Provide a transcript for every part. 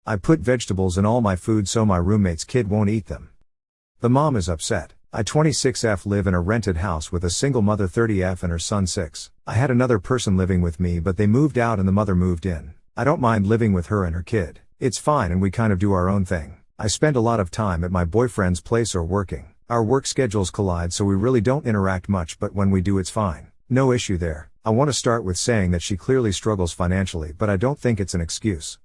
I put vegetables in all my food so my roommate's kid won't eat them. The mom is upset. I 26F live in a rented house with a single mother 30F and her son 6. I had another person living with me but they moved out and the mother moved in. I don't mind living with her and her kid. It's fine and we kind of do our own thing. I spend a lot of time at my boyfriend's place or working. Our work schedules collide so we really don't interact much, but when we do it's fine. No issue there. I want to start with saying that she clearly struggles financially, but I don't think it's an excuse.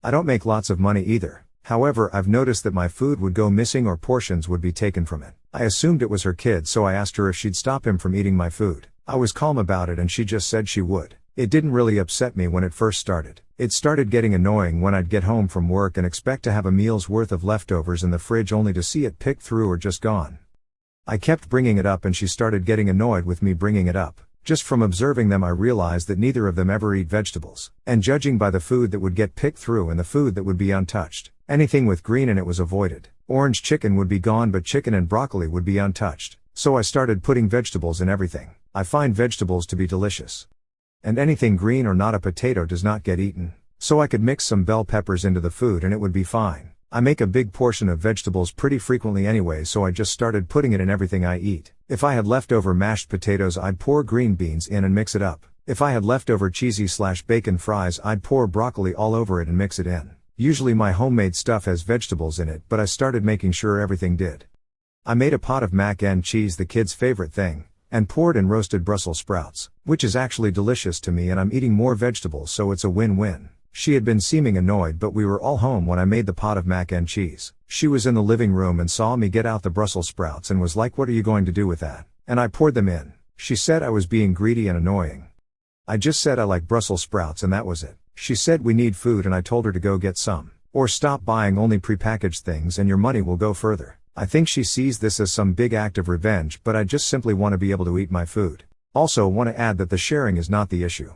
I don't make lots of money either. However, I've noticed that my food would go missing or portions would be taken from it. I assumed it was her kid, so I asked her if she'd stop him from eating my food. I was calm about it and she just said she would. It didn't really upset me when it first started. It started getting annoying when I'd get home from work and expect to have a meal's worth of leftovers in the fridge only to see it picked through or just gone. I kept bringing it up and she started getting annoyed with me bringing it up. Just from observing them I realized that neither of them ever eat vegetables. And judging by the food that would get picked through and the food that would be untouched, anything with green in it was avoided. Orange chicken would be gone but chicken and broccoli would be untouched. So I started putting vegetables in everything. I find vegetables to be delicious. And anything green or not a potato does not get eaten. So I could mix some bell peppers into the food and it would be fine. I make a big portion of vegetables pretty frequently anyway, so I just started putting it in everything I eat. If I had leftover mashed potatoes I'd pour green beans in and mix it up. If I had leftover cheesy/bacon fries I'd pour broccoli all over it and mix it in. Usually my homemade stuff has vegetables in it, but I started making sure everything did. I made a pot of mac and cheese, the kids' favorite thing, and poured in roasted Brussels sprouts, which is actually delicious to me and I'm eating more vegetables so it's a win-win. She had been seeming annoyed but we were all home when I made the pot of mac and cheese. She was in the living room and saw me get out the Brussels sprouts and was like, "What are you going to do with that?" And I poured them in. She said I was being greedy and annoying. I just said I like Brussels sprouts and that was it. She said we need food and I told her to go get some. Or stop buying only prepackaged things and your money will go further. I think she sees this as some big act of revenge, but I just simply want to be able to eat my food. Also want to add that the sharing is not the issue.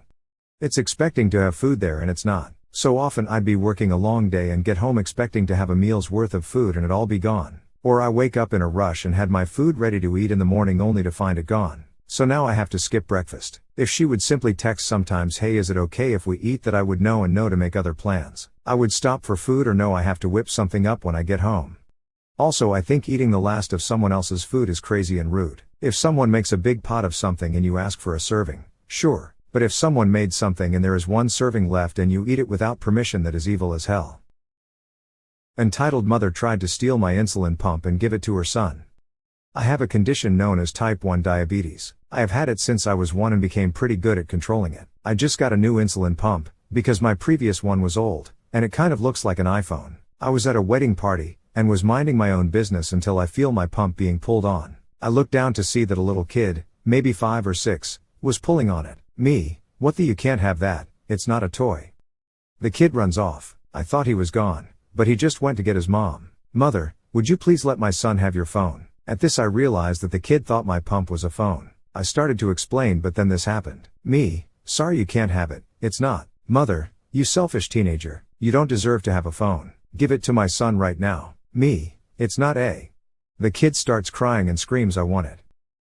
It's expecting to have food there and it's not. So often I'd be working a long day and get home expecting to have a meal's worth of food and it all be gone. Or I wake up in a rush and had my food ready to eat in the morning only to find it gone. So now I have to skip breakfast. If she would simply text sometimes, "Hey, is it okay if we eat?" that I would know and know to make other plans. I would stop for food or no, I have to whip something up when I get home. Also, I think eating the last of someone else's food is crazy and rude. If someone makes a big pot of something and you ask for a serving, sure. But if someone made something and there is one serving left and you eat it without permission, that is evil as hell. Entitled mother tried to steal my insulin pump and give it to her son. I have a condition known as type 1 diabetes. I have had it since I was 1 and became pretty good at controlling it. I just got a new insulin pump, because my previous one was old, and it kind of looks like an iPhone. I was at a wedding party, and was minding my own business until I feel my pump being pulled on. I looked down to see that a little kid, maybe 5 or 6, was pulling on it. Me, "What the, you can't have that, it's not a toy." The kid runs off. I thought he was gone, but he just went to get his mom. "Mother, would you please let my son have your phone?" At this I realized that the kid thought my pump was a phone. I started to explain but then this happened. Me, "Sorry, you can't have it, it's not." "Mother, you selfish teenager, you don't deserve to have a phone. Give it to my son right now." Me, "It's not a." The kid starts crying and screams, "I want it."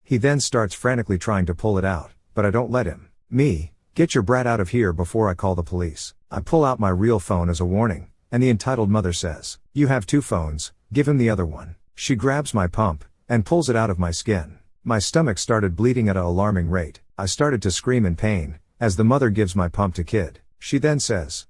He then starts frantically trying to pull it out, but I don't let him. Me, "Get your brat out of here before I call the police." I pull out my real phone as a warning, and the entitled mother says, "You have 2 phones, give him the other one." She grabs my pump, and pulls it out of my skin. My stomach started bleeding at an alarming rate. I started to scream in pain, as the mother gives my pump to kid. She then says,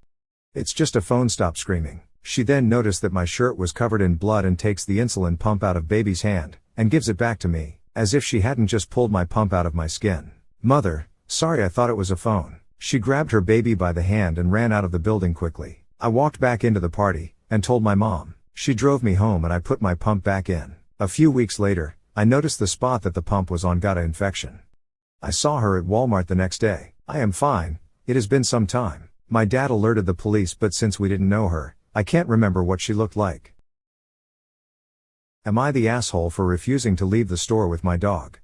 "It's just a phone, stop screaming." She then noticed that my shirt was covered in blood and takes the insulin pump out of baby's hand, and gives it back to me, as if she hadn't just pulled my pump out of my skin. "Mother, sorry, I thought it was a phone." She grabbed her baby by the hand and ran out of the building quickly. I walked back into the party, and told my mom. She drove me home and I put my pump back in. A few weeks later, I noticed the spot that the pump was on got an infection. I saw her at Walmart the next day. "I am fine, it has been some time." My dad alerted the police, but since we didn't know her, I can't remember what she looked like. Am I the asshole for refusing to leave the store with my dog?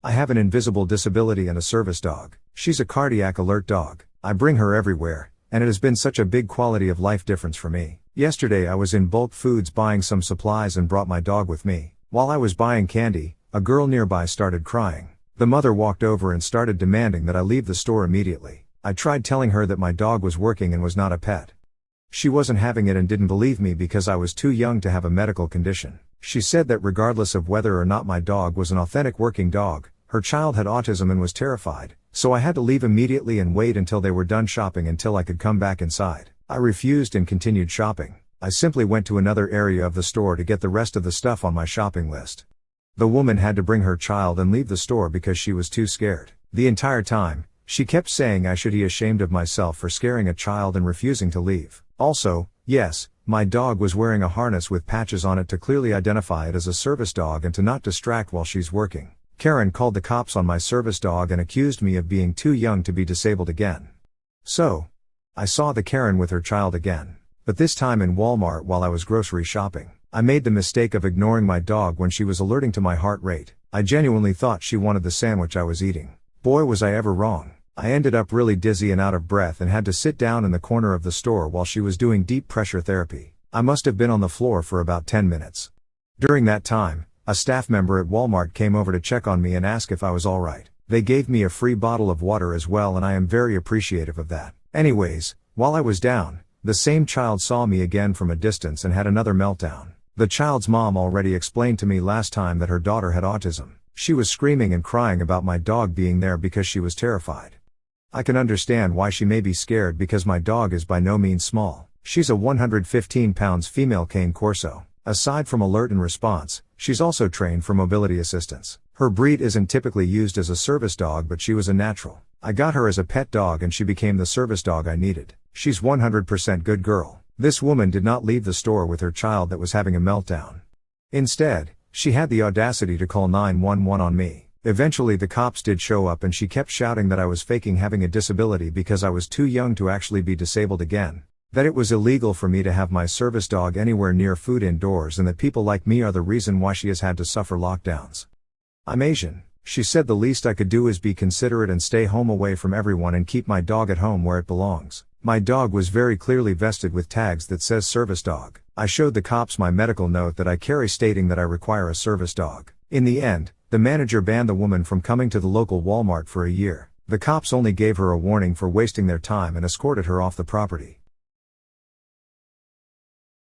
I have an invisible disability and a service dog. She's a cardiac alert dog. I bring her everywhere, and it has been such a big quality of life difference for me. Yesterday I was in Bulk Foods buying some supplies and brought my dog with me. While I was buying candy, a girl nearby started crying. The mother walked over and started demanding that I leave the store immediately. I tried telling her that my dog was working and was not a pet. She wasn't having it and didn't believe me because I was too young to have a medical condition. She said that regardless of whether or not my dog was an authentic working dog, her child had autism and was terrified, so I had to leave immediately and wait until they were done shopping until I could come back inside. I refused and continued shopping. I simply went to another area of the store to get the rest of the stuff on my shopping list. The woman had to bring her child and leave the store because she was too scared. The entire time, she kept saying I should be ashamed of myself for scaring a child and refusing to leave. Also, yes, my dog was wearing a harness with patches on it to clearly identify it as a service dog and to not distract while she's working. Karen called the cops on my service dog and accused me of being too young to be disabled again. So, I saw the Karen with her child again. But this time in Walmart while I was grocery shopping. I made the mistake of ignoring my dog when she was alerting to my heart rate. I genuinely thought she wanted the sandwich I was eating. Boy was I ever wrong. I ended up really dizzy and out of breath and had to sit down in the corner of the store while she was doing deep pressure therapy. I must have been on the floor for about 10 minutes. During that time, a staff member at Walmart came over to check on me and ask if I was alright. They gave me a free bottle of water as well and I am very appreciative of that. Anyways, while I was down, the same child saw me again from a distance and had another meltdown. The child's mom already explained to me last time that her daughter had autism. She was screaming and crying about my dog being there because she was terrified. I can understand why she may be scared because my dog is by no means small. She's a 115 pounds female cane corso. Aside from alert and response, she's also trained for mobility assistance. Her breed isn't typically used as a service dog but she was a natural. I got her as a pet dog and she became the service dog I needed. She's 100% good girl. This woman did not leave the store with her child that was having a meltdown. Instead, she had the audacity to call 911 on me. Eventually the cops did show up and she kept shouting that I was faking having a disability because I was too young to actually be disabled again. That it was illegal for me to have my service dog anywhere near food indoors and that people like me are the reason why she has had to suffer lockdowns. I'm Asian. She said the least I could do is be considerate and stay home away from everyone and keep my dog at home where it belongs. My dog was very clearly vested with tags that says service dog. I showed the cops my medical note that I carry stating that I require a service dog. In the end, the manager banned the woman from coming to the local Walmart for a year. The cops only gave her a warning for wasting their time and escorted her off the property.